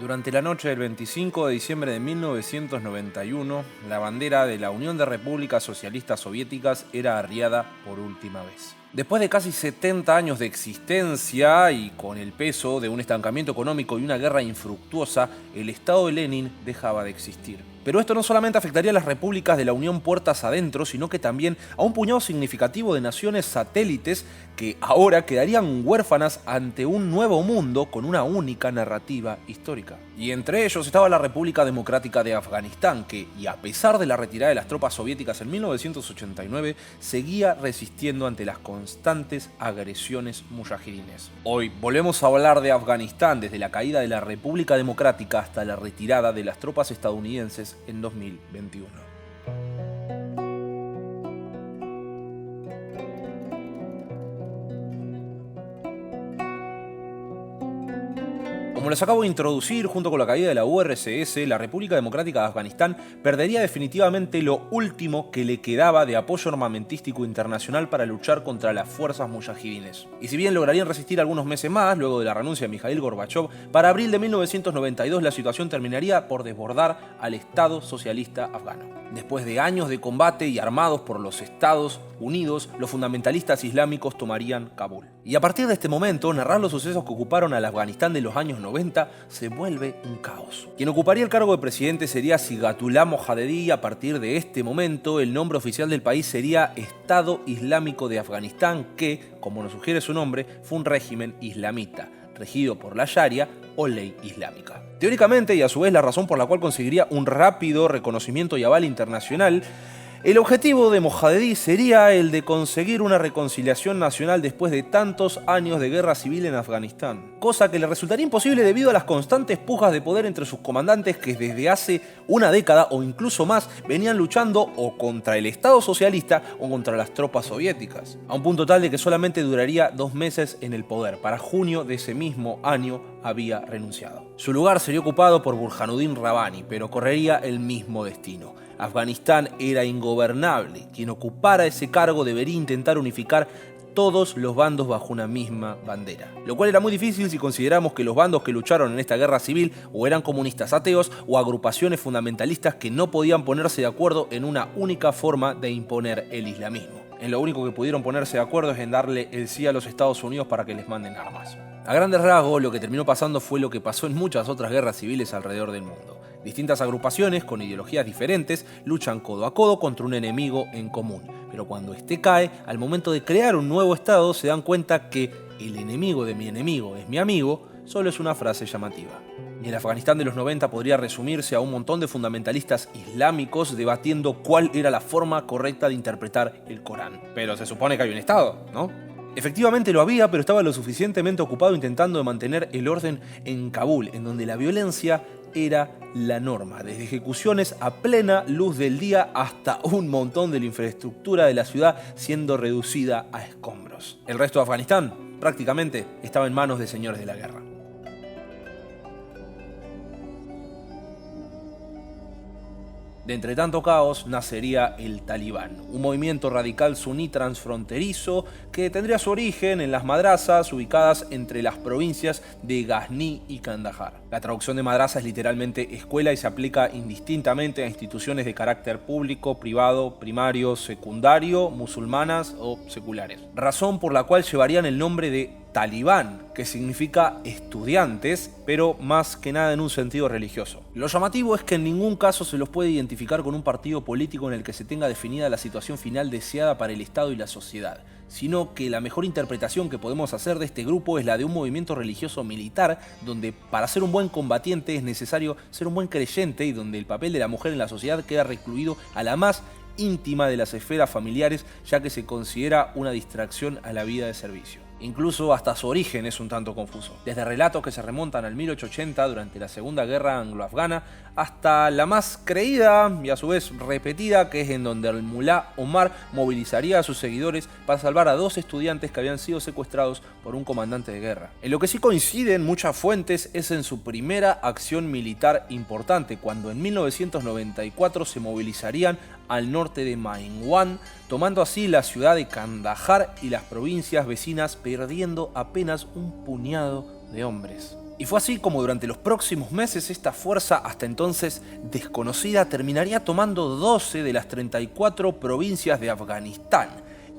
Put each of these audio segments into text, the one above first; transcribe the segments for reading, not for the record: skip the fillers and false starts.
Durante la noche del 25 de diciembre de 1991, la bandera de la Unión de Repúblicas Socialistas Soviéticas era arriada por última vez. Después de casi 70 años de existencia y con el peso de un estancamiento económico y una guerra infructuosa, el Estado de Lenin dejaba de existir. Pero esto no solamente afectaría a las repúblicas de la Unión puertas adentro, sino que también a un puñado significativo de naciones satélites que ahora quedarían huérfanas ante un nuevo mundo con una única narrativa histórica. Y entre ellos estaba la República Democrática de Afganistán, que, y a pesar de la retirada de las tropas soviéticas en 1989, seguía resistiendo ante las constantes agresiones mujahidines. Hoy volvemos a hablar de Afganistán desde la caída de la República Democrática hasta la retirada de las tropas estadounidenses en 2021. Como les acabo de introducir, junto con la caída de la URSS, la República Democrática de Afganistán perdería definitivamente lo último que le quedaba de apoyo armamentístico internacional para luchar contra las fuerzas mujahidines. Y si bien lograrían resistir algunos meses más, luego de la renuncia de Mikhail Gorbachev, para abril de 1992 la situación terminaría por desbordar al Estado socialista afgano. Después de años de combate y armados por los Estados Unidos, los fundamentalistas islámicos tomarían Kabul. Y a partir de este momento, narrar los sucesos que ocuparon al Afganistán de los años 90 se vuelve un caos. Quien ocuparía el cargo de presidente sería Sighatullah Mojadedí y a partir de este momento el nombre oficial del país sería Estado Islámico de Afganistán que, como nos sugiere su nombre, fue un régimen islamita, regido por la Sharia o ley islámica. Teóricamente, y a su vez la razón por la cual conseguiría un rápido reconocimiento y aval internacional, el objetivo de Mojadedí sería el de conseguir una reconciliación nacional después de tantos años de guerra civil en Afganistán, cosa que le resultaría imposible debido a las constantes pujas de poder entre sus comandantes que desde hace una década o incluso más venían luchando o contra el Estado socialista o contra las tropas soviéticas, a un punto tal de que solamente duraría 2 meses en el poder. Para junio de ese mismo año había renunciado. Su lugar sería ocupado por Burhanuddin Rabbani, pero correría el mismo destino. Afganistán era ingobernable. Quien ocupara ese cargo debería intentar unificar todos los bandos bajo una misma bandera. Lo cual era muy difícil si consideramos que los bandos que lucharon en esta guerra civil o eran comunistas ateos o agrupaciones fundamentalistas que no podían ponerse de acuerdo en una única forma de imponer el islamismo. En lo único que pudieron ponerse de acuerdo es en darle el sí a los Estados Unidos para que les manden armas. A grandes rasgos, lo que terminó pasando fue lo que pasó en muchas otras guerras civiles alrededor del mundo. Distintas agrupaciones con ideologías diferentes luchan codo a codo contra un enemigo en común. Pero cuando este cae, al momento de crear un nuevo estado se dan cuenta que el enemigo de mi enemigo es mi amigo, solo es una frase llamativa. Y el Afganistán de los 90 podría resumirse a un montón de fundamentalistas islámicos debatiendo cuál era la forma correcta de interpretar el Corán. Pero se supone que hay un estado, ¿no? Efectivamente lo había, pero estaba lo suficientemente ocupado intentando mantener el orden en Kabul, en donde la violencia era la norma, desde ejecuciones a plena luz del día hasta un montón de la infraestructura de la ciudad siendo reducida a escombros. El resto de Afganistán prácticamente estaba en manos de señores de la guerra. De entre tanto caos nacería el Talibán, un movimiento radical suní transfronterizo que tendría su origen en las madrasas ubicadas entre las provincias de Ghazni y Kandahar. La traducción de madrasa es literalmente escuela y se aplica indistintamente a instituciones de carácter público, privado, primario, secundario, musulmanas o seculares. Razón por la cual llevarían el nombre de Talibán, que significa estudiantes, pero más que nada en un sentido religioso. Lo llamativo es que en ningún caso se los puede identificar con un partido político en el que se tenga definida la situación final deseada para el Estado y la sociedad, sino que la mejor interpretación que podemos hacer de este grupo es la de un movimiento religioso militar, donde para ser un buen combatiente es necesario ser un buen creyente y donde el papel de la mujer en la sociedad queda recluido a la más íntima de las esferas familiares, ya que se considera una distracción a la vida de servicio. Incluso hasta su origen es un tanto confuso. Desde relatos que se remontan al 1880 durante la Segunda Guerra Anglo-Afgana hasta la más creída y a su vez repetida, que es en donde el mulá Omar movilizaría a sus seguidores para salvar a 2 estudiantes que habían sido secuestrados por un comandante de guerra. En lo que sí coinciden muchas fuentes es en su primera acción militar importante, cuando en 1994 se movilizarían al norte de Mainwan, tomando así la ciudad de Kandahar y las provincias vecinas, perdiendo apenas un puñado de hombres. Y fue así como durante los próximos meses esta fuerza, hasta entonces desconocida, terminaría tomando 12 de las 34 provincias de Afganistán,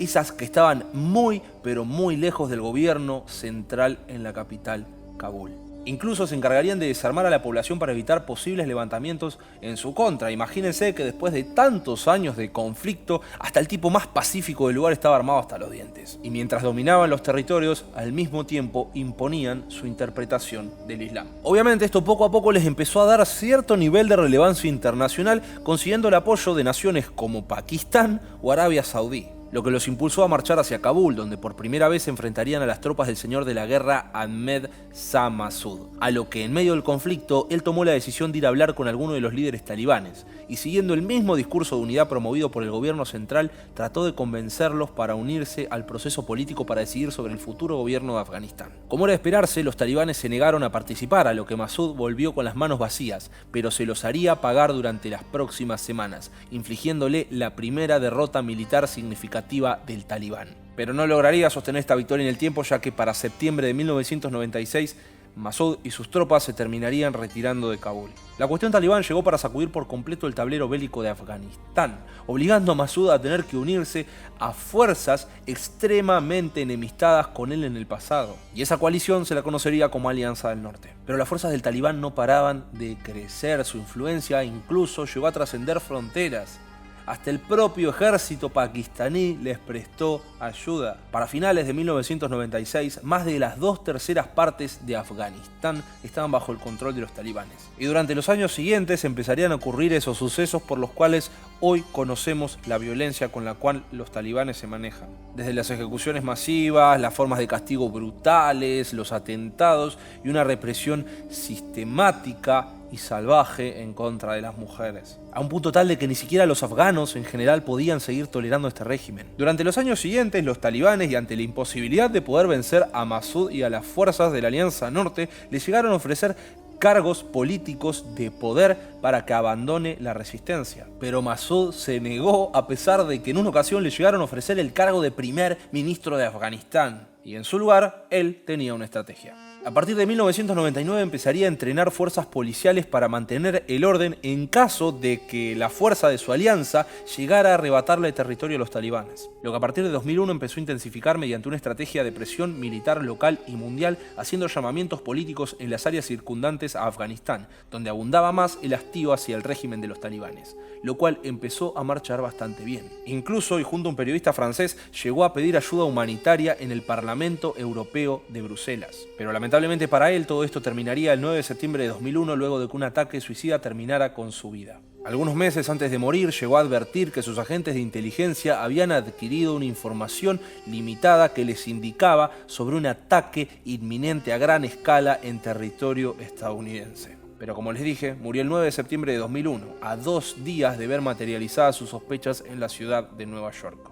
esas que estaban muy pero muy lejos del gobierno central en la capital, Kabul. Incluso se encargarían de desarmar a la población para evitar posibles levantamientos en su contra. Imagínense que después de tantos años de conflicto, hasta el tipo más pacífico del lugar estaba armado hasta los dientes. Y mientras dominaban los territorios, al mismo tiempo imponían su interpretación del Islam. Obviamente esto poco a poco les empezó a dar cierto nivel de relevancia internacional, consiguiendo el apoyo de naciones como Pakistán o Arabia Saudí, lo que los impulsó a marchar hacia Kabul, donde por primera vez se enfrentarían a las tropas del señor de la guerra Ahmed Shah Massoud, a lo que en medio del conflicto él tomó la decisión de ir a hablar con alguno de los líderes talibanes, y siguiendo el mismo discurso de unidad promovido por el gobierno central, trató de convencerlos para unirse al proceso político para decidir sobre el futuro gobierno de Afganistán. Como era de esperarse, los talibanes se negaron a participar, a lo que Massoud volvió con las manos vacías, pero se los haría pagar durante las próximas semanas, infligiéndole la primera derrota militar significativa del talibán. Pero no lograría sostener esta victoria en el tiempo, ya que para septiembre de 1996 Massoud y sus tropas se terminarían retirando de Kabul. La cuestión talibán llegó para sacudir por completo el tablero bélico de Afganistán, obligando a Massoud a tener que unirse a fuerzas extremadamente enemistadas con él en el pasado. Y esa coalición se la conocería como Alianza del Norte. Pero las fuerzas del talibán no paraban de crecer, su influencia incluso llegó a trascender fronteras. Hasta el propio ejército pakistaní les prestó ayuda. Para finales de 1996, más de las 2/3 partes de Afganistán estaban bajo el control de los talibanes. Y durante los años siguientes empezarían a ocurrir esos sucesos por los cuales hoy conocemos la violencia con la cual los talibanes se manejan. Desde las ejecuciones masivas, las formas de castigo brutales, los atentados y una represión sistemática y salvaje en contra de las mujeres, a un punto tal de que ni siquiera los afganos en general podían seguir tolerando este régimen. Durante los años siguientes, los talibanes, y ante la imposibilidad de poder vencer a Massoud y a las fuerzas de la Alianza Norte, les llegaron a ofrecer cargos políticos de poder para que abandone la resistencia. Pero Massoud se negó, a pesar de que en una ocasión le llegaron a ofrecer el cargo de primer ministro de Afganistán, y en su lugar él tenía una estrategia. A partir de 1999 empezaría a entrenar fuerzas policiales para mantener el orden en caso de que la fuerza de su alianza llegara a arrebatarle territorio a los talibanes. Lo que a partir de 2001 empezó a intensificar mediante una estrategia de presión militar local y mundial, haciendo llamamientos políticos en las áreas circundantes a Afganistán, donde abundaba más el hastío hacia el régimen de los talibanes, lo cual empezó a marchar bastante bien. Incluso, y junto a un periodista francés, llegó a pedir ayuda humanitaria en el Parlamento Europeo de Bruselas. Pero lamentablemente para él todo esto terminaría el 9 de septiembre de 2001, luego de que un ataque suicida terminara con su vida. Algunos meses antes de morir llegó a advertir que sus agentes de inteligencia habían adquirido una información limitada que les indicaba sobre un ataque inminente a gran escala en territorio estadounidense. Pero como les dije, murió el 9 de septiembre de 2001, a 2 días de ver materializadas sus sospechas en la ciudad de Nueva York.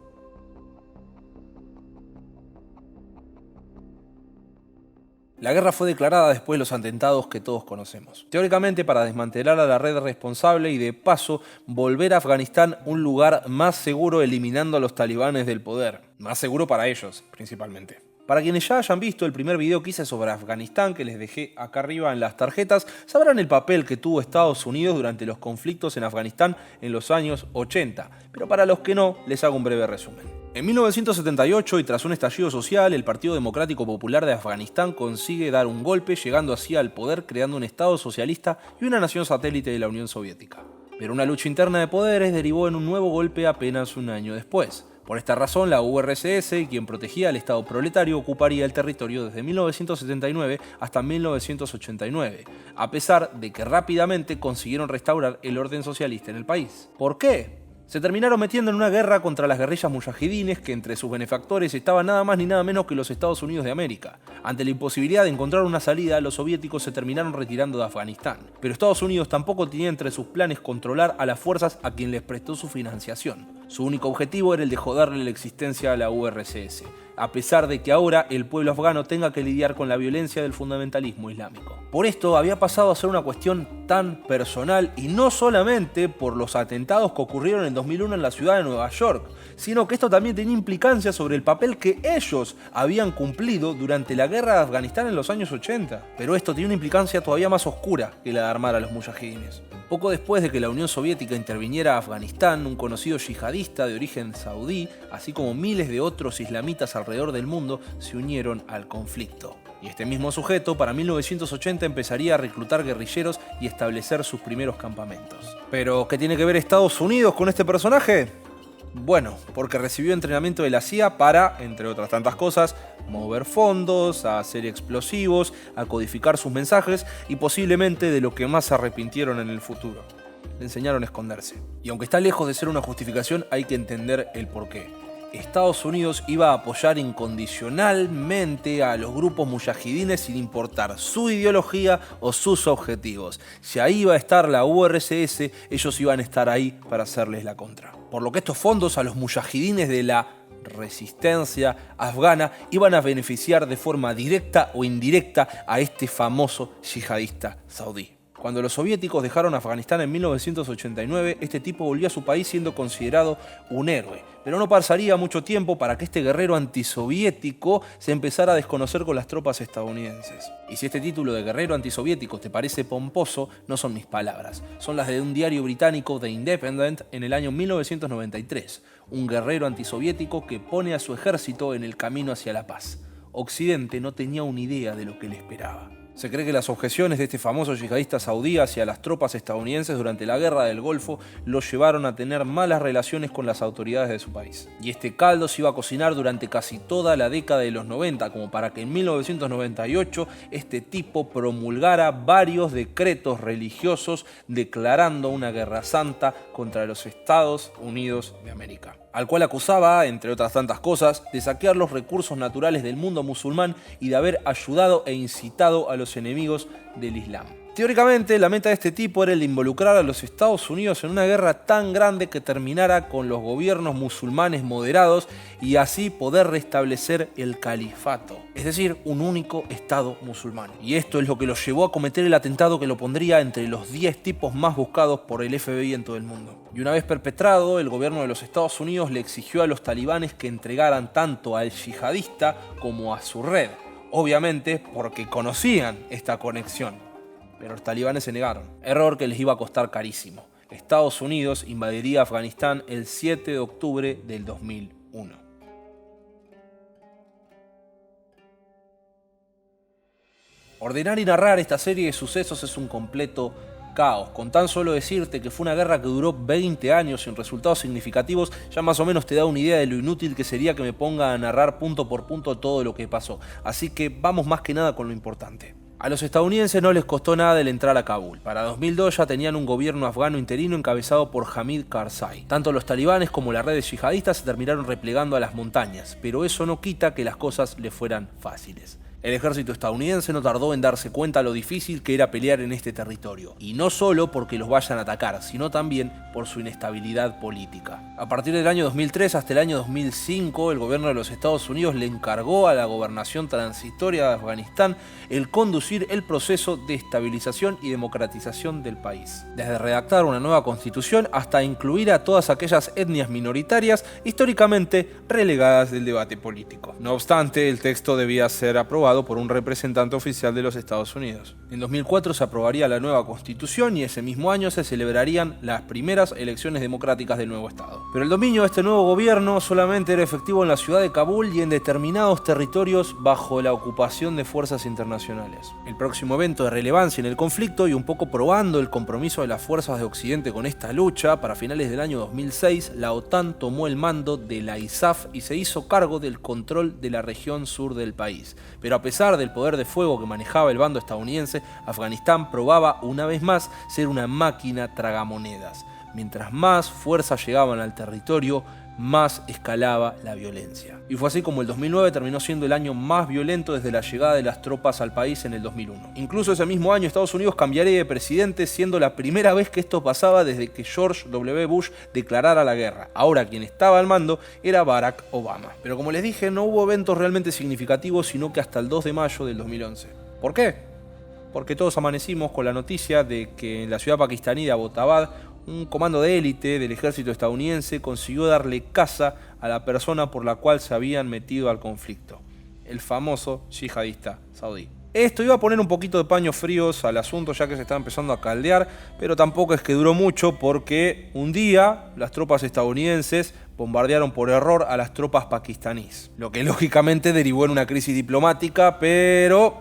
La guerra fue declarada después de los atentados que todos conocemos. Teóricamente para desmantelar a la red responsable y de paso volver a Afganistán un lugar más seguro, eliminando a los talibanes del poder. Más seguro para ellos, principalmente. Para quienes ya hayan visto el primer video que hice sobre Afganistán, que les dejé acá arriba en las tarjetas, sabrán el papel que tuvo Estados Unidos durante los conflictos en Afganistán en los años 80. Pero para los que no, les hago un breve resumen. En 1978, y tras un estallido social, el Partido Democrático Popular de Afganistán consigue dar un golpe, llegando así al poder, creando un Estado socialista y una nación satélite de la Unión Soviética. Pero una lucha interna de poderes derivó en un nuevo golpe apenas un año después. Por esta razón, la URSS, quien protegía al Estado proletario, ocuparía el territorio desde 1979 hasta 1989, a pesar de que rápidamente consiguieron restaurar el orden socialista en el país. ¿Por qué? Se terminaron metiendo en una guerra contra las guerrillas mujahidines, que entre sus benefactores estaba nada más ni nada menos que los Estados Unidos de América. Ante la imposibilidad de encontrar una salida, los soviéticos se terminaron retirando de Afganistán. Pero Estados Unidos tampoco tenía entre sus planes controlar a las fuerzas a quien les prestó su financiación. Su único objetivo era el de joderle la existencia a la URSS. a pesar de que ahora el pueblo afgano tenga que lidiar con la violencia del fundamentalismo islámico. Por esto había pasado a ser una cuestión tan personal, y no solamente por los atentados que ocurrieron en 2001 en la ciudad de Nueva York, sino que esto también tenía implicancias sobre el papel que ellos habían cumplido durante la guerra de Afganistán en los años 80. Pero esto tenía una implicancia todavía más oscura que la de armar a los mujahidines. Poco después de que la Unión Soviética interviniera a Afganistán, un conocido yihadista de origen saudí, así como miles de otros islamitas alrededor del mundo, se unieron al conflicto. Y este mismo sujeto, para 1980, empezaría a reclutar guerrilleros y establecer sus primeros campamentos. ¿Pero qué tiene que ver Estados Unidos con este personaje? Bueno, porque recibió entrenamiento de la CIA para, entre otras tantas cosas, mover fondos, a hacer explosivos, a codificar sus mensajes y posiblemente de lo que más se arrepintieron en el futuro. Le enseñaron a esconderse. Y aunque está lejos de ser una justificación, hay que entender el porqué. Estados Unidos iba a apoyar incondicionalmente a los grupos mujahidines sin importar su ideología o sus objetivos. Si ahí iba a estar la URSS, ellos iban a estar ahí para hacerles la contra. Por lo que estos fondos a los mujahidines de la resistencia afgana iban a beneficiar de forma directa o indirecta a este famoso yihadista saudí. Cuando los soviéticos dejaron Afganistán en 1989, este tipo volvió a su país siendo considerado un héroe. Pero no pasaría mucho tiempo para que este guerrero antisoviético se empezara a desconocer con las tropas estadounidenses. Y si este título de guerrero antisoviético te parece pomposo, no son mis palabras. Son las de un diario británico, The Independent, en el año 1993. Un guerrero antisoviético que pone a su ejército en el camino hacia la paz. Occidente no tenía una idea de lo que le esperaba. Se cree que las objeciones de este famoso yihadista saudí hacia las tropas estadounidenses durante la Guerra del Golfo lo llevaron a tener malas relaciones con las autoridades de su país. Y este caldo se iba a cocinar durante casi toda la década de los 90, como para que en 1998 este tipo promulgara varios decretos religiosos declarando una guerra santa contra los Estados Unidos de América, al cual acusaba, entre otras tantas cosas, de saquear los recursos naturales del mundo musulmán y de haber ayudado e incitado a los enemigos del Islam. Teóricamente, la meta de este tipo era el de involucrar a los Estados Unidos en una guerra tan grande que terminara con los gobiernos musulmanes moderados y así poder restablecer el califato, es decir, un único Estado musulmán. Y esto es lo que lo llevó a cometer el atentado que lo pondría entre los 10 tipos más buscados por el FBI en todo el mundo. Y una vez perpetrado, el gobierno de los Estados Unidos le exigió a los talibanes que entregaran tanto al yihadista como a su red, obviamente porque conocían esta conexión. Pero los talibanes se negaron, error que les iba a costar carísimo. Estados Unidos invadiría Afganistán el 7 de octubre del 2001. Ordenar y narrar esta serie de sucesos es un completo caos. Con tan solo decirte que fue una guerra que duró 20 años sin resultados significativos, ya más o menos te da una idea de lo inútil que sería que me ponga a narrar punto por punto todo lo que pasó. Así que vamos más que nada con lo importante. A los estadounidenses no les costó nada el entrar a Kabul. Para 2002 ya tenían un gobierno afgano interino encabezado por Hamid Karzai. Tanto los talibanes como las redes yihadistas se terminaron replegando a las montañas, pero eso no quita que las cosas les fueran fáciles. El ejército estadounidense no tardó en darse cuenta lo difícil que era pelear en este territorio, y no solo porque los vayan a atacar, sino también por su inestabilidad política. A partir del año 2003 hasta el año 2005, el gobierno de los Estados Unidos le encargó a la gobernación transitoria de Afganistán el conducir el proceso de estabilización y democratización del país, desde redactar una nueva constitución hasta incluir a todas aquellas etnias minoritarias históricamente relegadas del debate político. No obstante, el texto debía ser aprobado por un representante oficial de los Estados Unidos. En 2004 se aprobaría la nueva constitución y ese mismo año se celebrarían las primeras elecciones democráticas del nuevo Estado. Pero el dominio de este nuevo gobierno solamente era efectivo en la ciudad de Kabul y en determinados territorios bajo la ocupación de fuerzas internacionales. El próximo evento de relevancia en el conflicto, y un poco probando el compromiso de las fuerzas de Occidente con esta lucha, para finales del año 2006, la OTAN tomó el mando de la ISAF y se hizo cargo del control de la región sur del país. Pero a pesar del poder de fuego que manejaba el bando estadounidense, Afganistán probaba una vez más ser una máquina tragamonedas. Mientras más fuerzas llegaban al territorio, más escalaba la violencia. Y fue así como el 2009 terminó siendo el año más violento desde la llegada de las tropas al país en el 2001. Incluso ese mismo año Estados Unidos cambiaría de presidente, siendo la primera vez que esto pasaba desde que George W. Bush declarara la guerra. Ahora quien estaba al mando era Barack Obama. Pero como les dije, no hubo eventos realmente significativos, sino que hasta el 2 de mayo del 2011. ¿Por qué? Porque todos amanecimos con la noticia de que en la ciudad pakistaní de Abbottabad, un comando de élite del ejército estadounidense consiguió darle caza a la persona por la cual se habían metido al conflicto, el famoso yihadista saudí. Esto iba a poner un poquito de paños fríos al asunto, ya que se estaba empezando a caldear, pero tampoco es que duró mucho, porque un día las tropas estadounidenses bombardearon por error a las tropas pakistaníes, lo que lógicamente derivó en una crisis diplomática, pero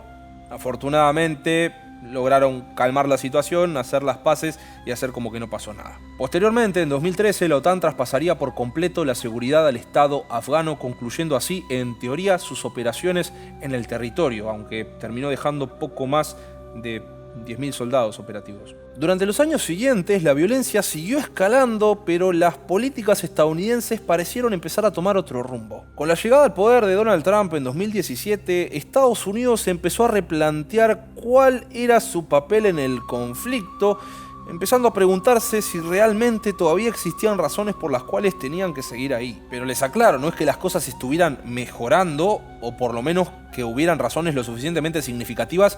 afortunadamente lograron calmar la situación, hacer las paces y hacer como que no pasó nada. Posteriormente, en 2013, la OTAN traspasaría por completo la seguridad al Estado afgano, concluyendo así, en teoría, sus operaciones en el territorio, aunque terminó dejando poco más de 10.000 soldados operativos. Durante los años siguientes, la violencia siguió escalando, pero las políticas estadounidenses parecieron empezar a tomar otro rumbo. Con la llegada al poder de Donald Trump en 2017, Estados Unidos empezó a replantear cuál era su papel en el conflicto, empezando a preguntarse si realmente todavía existían razones por las cuales tenían que seguir ahí. Pero les aclaro, no es que las cosas estuvieran mejorando, o por lo menos que hubieran razones lo suficientemente significativas,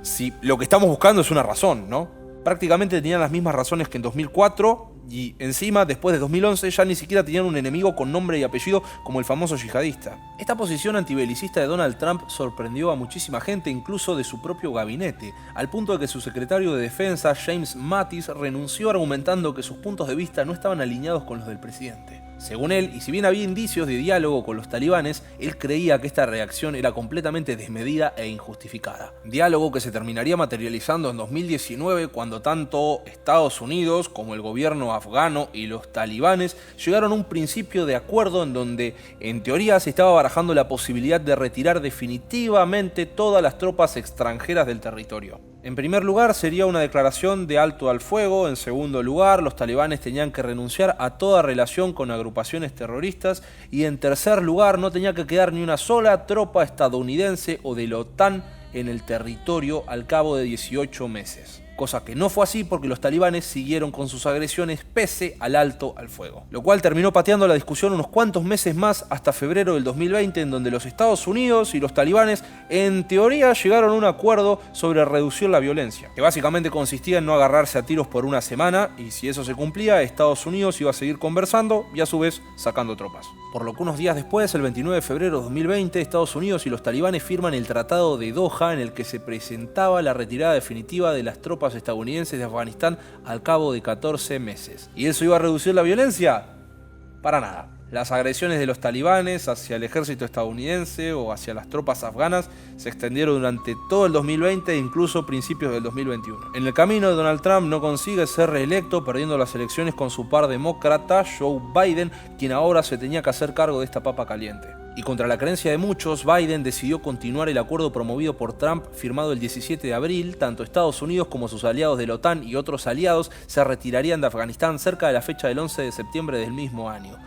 si lo que estamos buscando es una razón, ¿no? Prácticamente tenían las mismas razones que en 2004 y encima, después de 2011, ya ni siquiera tenían un enemigo con nombre y apellido como el famoso yihadista. Esta posición antibelicista de Donald Trump sorprendió a muchísima gente, incluso de su propio gabinete, al punto de que su secretario de Defensa, James Mattis, renunció argumentando que sus puntos de vista no estaban alineados con los del presidente. Según él, y si bien había indicios de diálogo con los talibanes, él creía que esta reacción era completamente desmedida e injustificada. Diálogo que se terminaría materializando en 2019 cuando tanto Estados Unidos como el gobierno afgano y los talibanes llegaron a un principio de acuerdo en donde, en teoría, se estaba barajando la posibilidad de retirar definitivamente todas las tropas extranjeras del territorio. En primer lugar, sería una declaración de alto al fuego. En segundo lugar, los talibanes tenían que renunciar a toda relación con agrupaciones terroristas. Y en tercer lugar, no tenía que quedar ni una sola tropa estadounidense o de la OTAN en el territorio al cabo de 18 meses. Cosa que no fue así porque los talibanes siguieron con sus agresiones pese al alto al fuego. Lo cual terminó pateando la discusión unos cuantos meses más hasta febrero del 2020, en donde los Estados Unidos y los talibanes en teoría llegaron a un acuerdo sobre reducir la violencia, que básicamente consistía en no agarrarse a tiros por una semana, y si eso se cumplía, Estados Unidos iba a seguir conversando y a su vez sacando tropas. Por lo que unos días después, el 29 de febrero de 2020, Estados Unidos y los talibanes firman el Tratado de Doha, en el que se presentaba la retirada definitiva de las tropas estadounidenses de Afganistán al cabo de 14 meses. ¿Y eso iba a reducir la violencia? Para nada. Las agresiones de los talibanes hacia el ejército estadounidense o hacia las tropas afganas se extendieron durante todo el 2020 e incluso principios del 2021. En el camino, Donald Trump no consigue ser reelecto, perdiendo las elecciones con su par demócrata, Joe Biden, quien ahora se tenía que hacer cargo de esta papa caliente. Y contra la creencia de muchos, Biden decidió continuar el acuerdo promovido por Trump, firmado el 17 de abril. Tanto Estados Unidos como sus aliados de la OTAN y otros aliados se retirarían de Afganistán cerca de la fecha del 11 de septiembre del mismo año.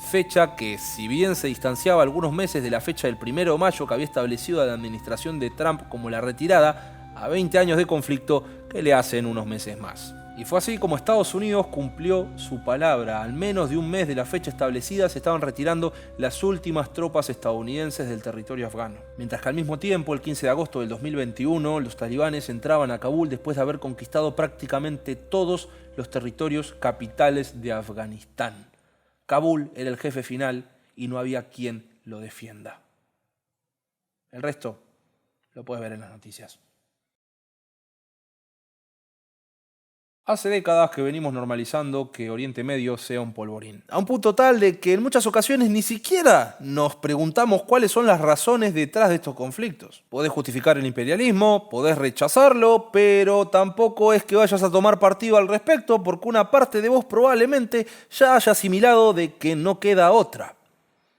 Fecha que, si bien se distanciaba algunos meses de la fecha del 1 de mayo que había establecido la administración de Trump como la retirada, a 20 años de conflicto que le hacen unos meses más. Y fue así como Estados Unidos cumplió su palabra. Al menos de un mes de la fecha establecida se estaban retirando las últimas tropas estadounidenses del territorio afgano. Mientras que al mismo tiempo, el 15 de agosto del 2021, los talibanes entraban a Kabul después de haber conquistado prácticamente todos los territorios capitales de Afganistán. Kabul era el jefe final y no había quien lo defienda. El resto lo puedes ver en las noticias. Hace décadas que venimos normalizando que Oriente Medio sea un polvorín, a un punto tal de que en muchas ocasiones ni siquiera nos preguntamos cuáles son las razones detrás de estos conflictos. Podés justificar el imperialismo, podés rechazarlo, pero tampoco es que vayas a tomar partido al respecto, porque una parte de vos probablemente ya haya asimilado de que no queda otra.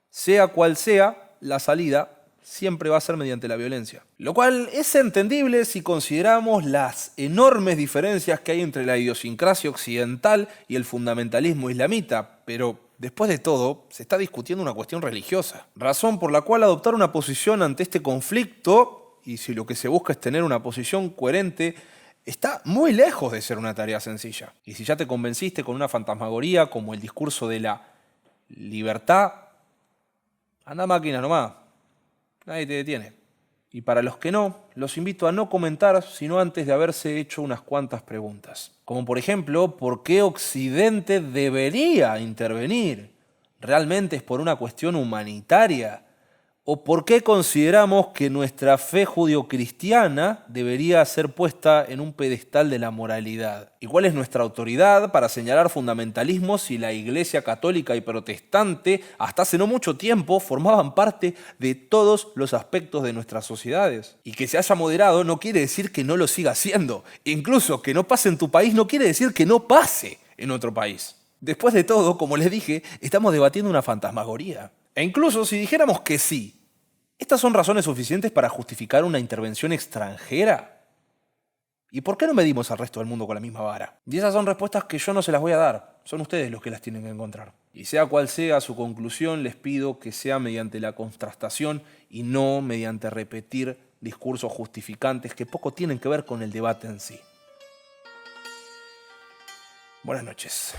Sea cual sea la salida, siempre va a ser mediante la violencia. Lo cual es entendible si consideramos las enormes diferencias que hay entre la idiosincrasia occidental y el fundamentalismo islamita, pero Después de todo, se está discutiendo una cuestión religiosa, razón por la cual adoptar una posición ante este conflicto, y si lo que se busca es tener una posición coherente, está muy lejos de ser una tarea sencilla. Y si ya te convenciste con una fantasmagoría como el discurso de la libertad, anda máquina nomás, nadie te detiene. Y para los que no, los invito a no comentar sino antes de haberse hecho unas cuantas preguntas. Como por ejemplo, ¿por qué Occidente debería intervenir? ¿Realmente es por una cuestión humanitaria? ¿O por qué consideramos que nuestra fe judio-cristiana debería ser puesta en un pedestal de la moralidad? ¿Y cuál es nuestra autoridad para señalar fundamentalismos si la Iglesia católica y protestante hasta hace no mucho tiempo formaban parte de todos los aspectos de nuestras sociedades? Y que se haya moderado no quiere decir que no lo siga haciendo. Incluso que no pase en tu país no quiere decir que no pase en otro país. Después de todo, como les dije, estamos debatiendo una fantasmagoría. E incluso si dijéramos que sí, ¿estas son razones suficientes para justificar una intervención extranjera? ¿Y por qué no medimos al resto del mundo con la misma vara? Y esas son respuestas que yo no se las voy a dar, son ustedes los que las tienen que encontrar. Y sea cual sea su conclusión, les pido que sea mediante la contrastación y no mediante repetir discursos justificantes que poco tienen que ver con el debate en sí. Buenas noches.